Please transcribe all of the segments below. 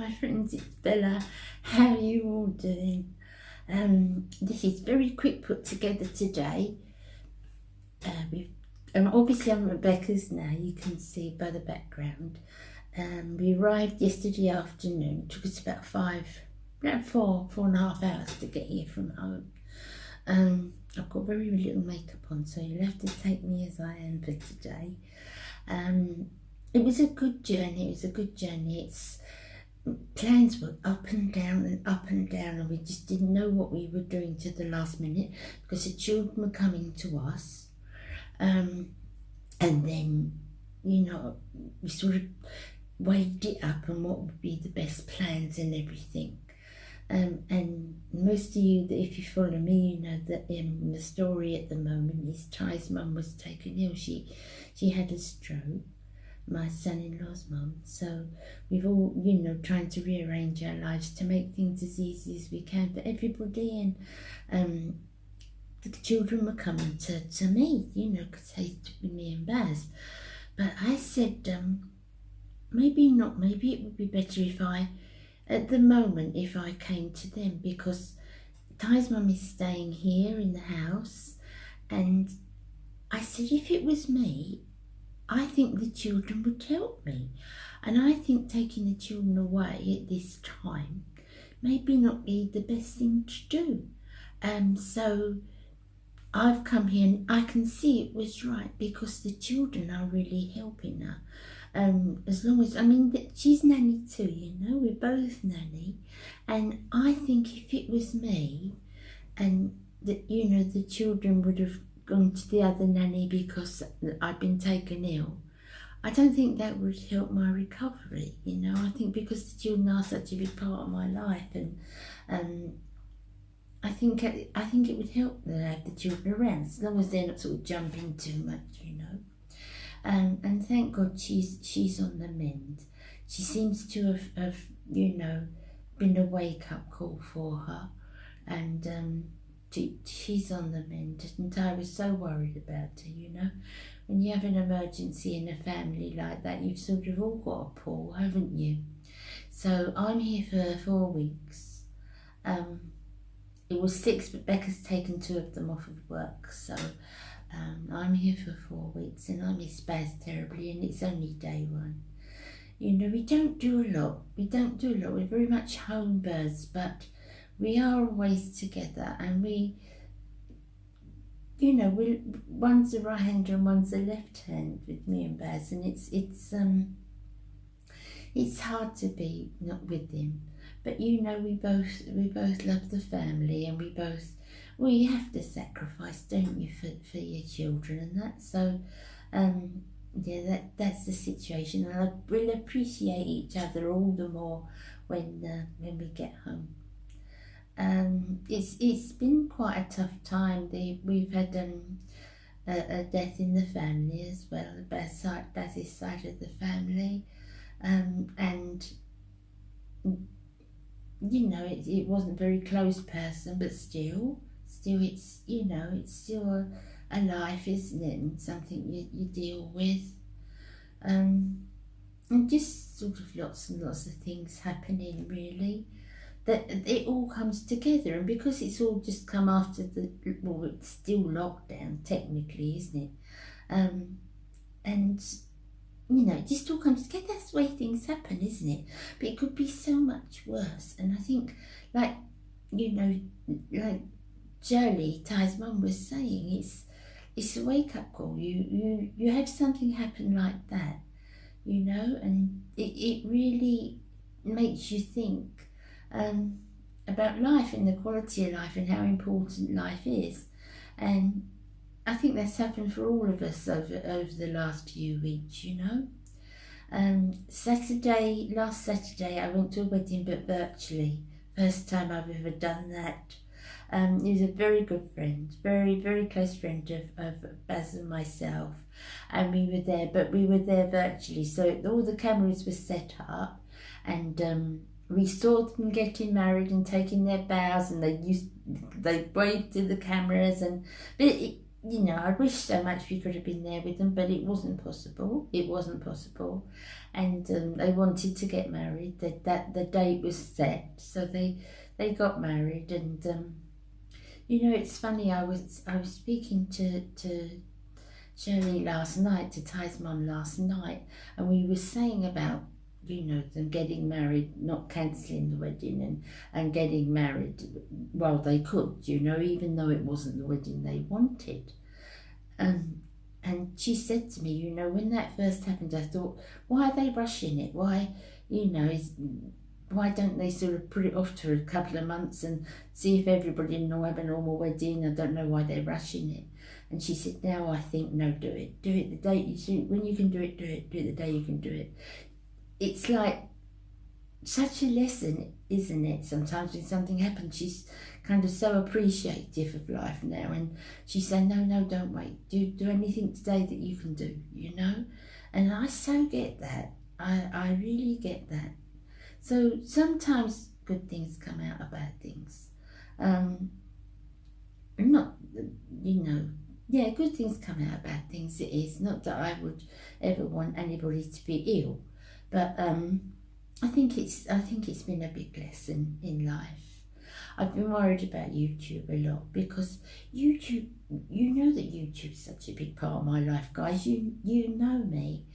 my friends, it's Bella. How are you all doing? This is very quick put together today. Obviously I'm Rebecca's now, you can see by the background. We arrived yesterday afternoon. It took us about four and a half hours to get here from home. I've got very little makeup on, so you'll have to take me as I am for today. It was a good journey. Plans were up and down, and we just didn't know what we were doing to the last minute because the children were coming to us. And then, we sort of weighed it up and what would be the best plans and everything. And most of you, that if you follow me, you know that the story at the moment is Ty's mum was taken ill. She had a stroke, my son-in-law's mum. So we've all, trying to rearrange our lives to make things as easy as we can for everybody. And the children were coming to me, because they used to be me and Baz. But I said, maybe not, maybe it would be better if I came to them, because Ty's mum is staying here in the house. And I said, if it was me, I think the children would help me. And I think taking the children away at this time maybe not be the best thing to do. So I've come here and I can see it was right, because the children are really helping her. As long as, she's nanny too, we're both nanny. And I think if it was me and the children would have gone to the other nanny because I'd been taken ill, I don't think that would help my recovery, I think because the children are such a big part of my life, and I think it would help that I have the children around, as long as they're not sort of jumping too much, and thank God she's on the mend. She seems to have been a wake-up call for her, and she's on the mend. And I was so worried about her, When you have an emergency in a family like that, you've sort of all got a pull, haven't you? So I'm here for 4 weeks. It was 6, but Becca's taken 2 of them off of work, so I'm here for 4 weeks, and I miss Baz terribly, and it's only day 1. We don't do a lot. We're very much home birds, but we are always together, and one's a right hand and one's a left hand with me and Baz, and it's hard to be not with him. But we both love the family, and we have to sacrifice, don't you, for your children and that. So that's the situation, and we'll appreciate each other all the more when we get home. It's been quite a tough time. We've had a death in the family as well, Baz's side of the family, and it wasn't a very close person, but still it's it's still a life, isn't it, and something you deal with, and just sort of lots and lots of things happening, really, that it all comes together. And because it's all just come after it's still lockdown technically, isn't it, and it just all comes together. That's the way things happen, isn't it? But it could be so much worse. And I think, like Jolie, Ty's mum, was saying, it's a wake-up call. You have something happen like that, and it really makes you think about life and the quality of life and how important life is. And I think that's happened for all of us over the last few weeks, Last Saturday I went to a wedding, but virtually. First time I've ever done that. He was a very good friend, very, very close friend of Baz and myself. And we were there virtually. So all the cameras were set up, and we saw them getting married and taking their vows, and they waved to the cameras, but you know, I wish so much we could have been there with them, but it wasn't possible. It wasn't possible, and they wanted to get married. That the date was set, so they got married, and you know, it's funny. I was speaking to Shirley last night, to Ty's mum last night, and we were saying about, you know, them getting married, not cancelling the wedding, and getting married while they could, you know, even though it wasn't the wedding they wanted. And she said to me, you know, when that first happened, I thought, why are they rushing it? Why, you know, why don't they sort of put it off to a couple of months and see if everybody will have a normal wedding? I don't know why they're rushing it. And she said, now I think, no, do it the day you see, when you can do it the day you can do it. It's like such a lesson, isn't it? Sometimes when something happens, she's kind of so appreciative of life now, and she's saying, no, don't wait, do anything today that you can do, you know. And I so get that. I really get that. So sometimes good things come out of bad things. Not, you know, yeah, good things come out of bad things. It is not that I would ever want anybody to be ill, but I think it's been a big lesson in life. I've been worried about YouTube a lot, because YouTube, you know that YouTube's such a big part of my life, guys. You know me,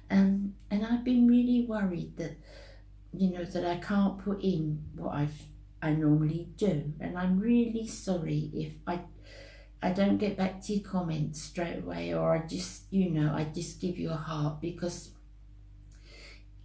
and I've been really worried that, you know, that I can't put in what I normally do, and I'm really sorry if I don't get back to your comments straight away, or I just, you know, I just give you a heart, because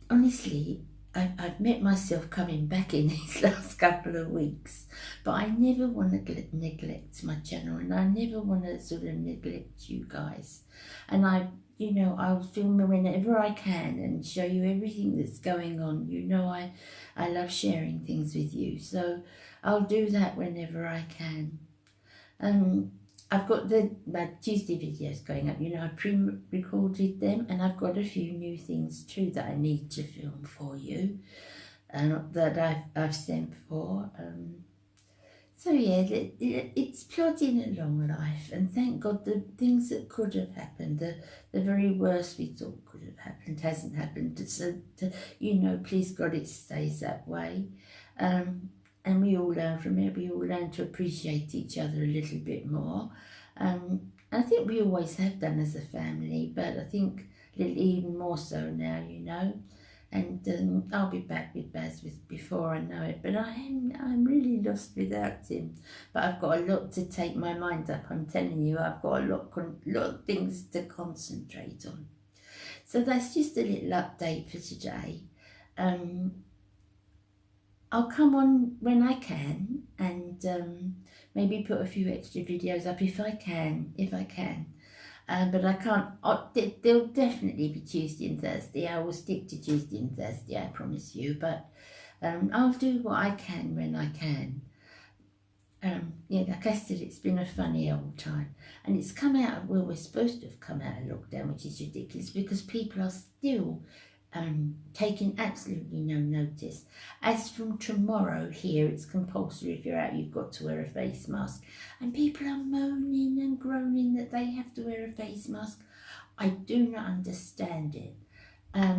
honestly, I've met myself coming back in these last couple of weeks, but I never want to neglect my channel, and I never want to sort of neglect you guys. And you know, I'll film whenever I can and show you everything that's going on. You know, I love sharing things with you, so I'll do that whenever I can. I've got my Tuesday videos going up. You know, I pre-recorded them, and I've got a few new things too that I need to film for you, that I've sent for. So yeah, it's plodding along, life, and thank God the things that could have happened, the very worst we thought could have happened, hasn't happened. So, you know, please God, it stays that way. And we all learn from it. We all learn to appreciate each other a little bit more. I think we always have done as a family, but I think a little even more so now, you know. And I'll be back with Baz before I know it. But I'm really lost without him. But I've got a lot to take my mind up. I'm telling you, I've got a lot of things to concentrate on. So that's just a little update for today. I'll come on when I can, and maybe put a few extra videos up if I can. But I can't. They'll definitely be Tuesday and Thursday. I will stick to Tuesday and Thursday, I promise you. But I'll do what I can when I can. Yeah, like I said, it's been a funny old time, and it's come out of, well, we're supposed to have come out of lockdown, which is ridiculous, because people are still taking absolutely no notice. As from tomorrow here, it's compulsory. If you're out, you've got to wear a face mask, and people are moaning and groaning that they have to wear a face mask. I do not understand it. I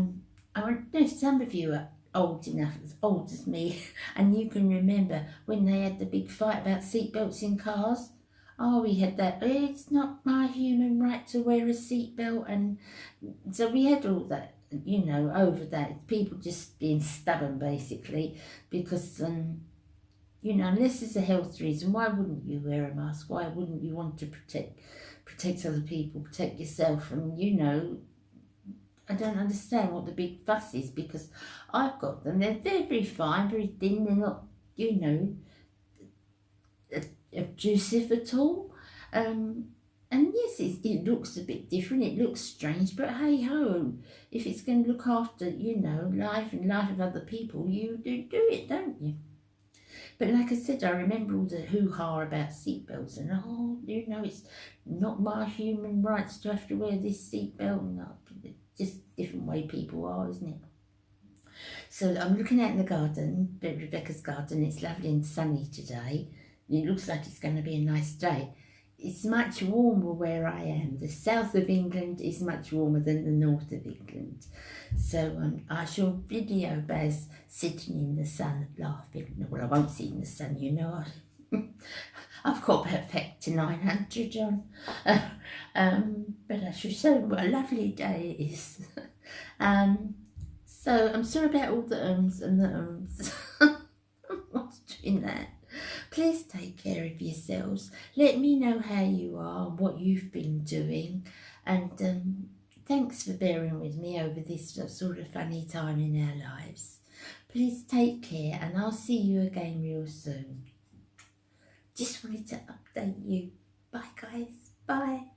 don't know if some of you are old enough, as old as me, and you can remember when they had the big fight about seatbelts in cars. Oh, we had that, it's not my human right to wear a seatbelt, and so we had all that, you know, over that. People just being stubborn, basically, because, you know, unless there's a health reason, why wouldn't you wear a mask? Why wouldn't you want to protect other people, protect yourself? And, you know, I don't understand what the big fuss is, because I've got them. They're very fine, very thin. They're not, you know, obtrusive at all. And yes, it looks a bit different. It looks strange, but hey ho, if it's going to look after, you know, life and life of other people, you do it, don't you? But like I said, I remember all the hoo-ha about seatbelts, and oh, you know, it's not my human rights to have to wear this seatbelt. No, just different way people are, isn't it? So I'm looking out in the garden, Rebecca's garden. It's lovely and sunny today. It looks like it's going to be a nice day. it's much warmer where I am. The south of England is much warmer than the north of England. So I shall video Baz sitting in the sun laughing. Well, I won't sit in the sun, you know. I've got perfect to 900 on. But I shall show what a lovely day it is. So I'm sorry about all the ums and the ums. What's doing that? Please take care of yourselves. Let me know how you are, what you've been doing, and thanks for bearing with me over this sort of funny time in our lives. Please take care, and I'll see you again real soon. Just wanted to update you. Bye guys, bye.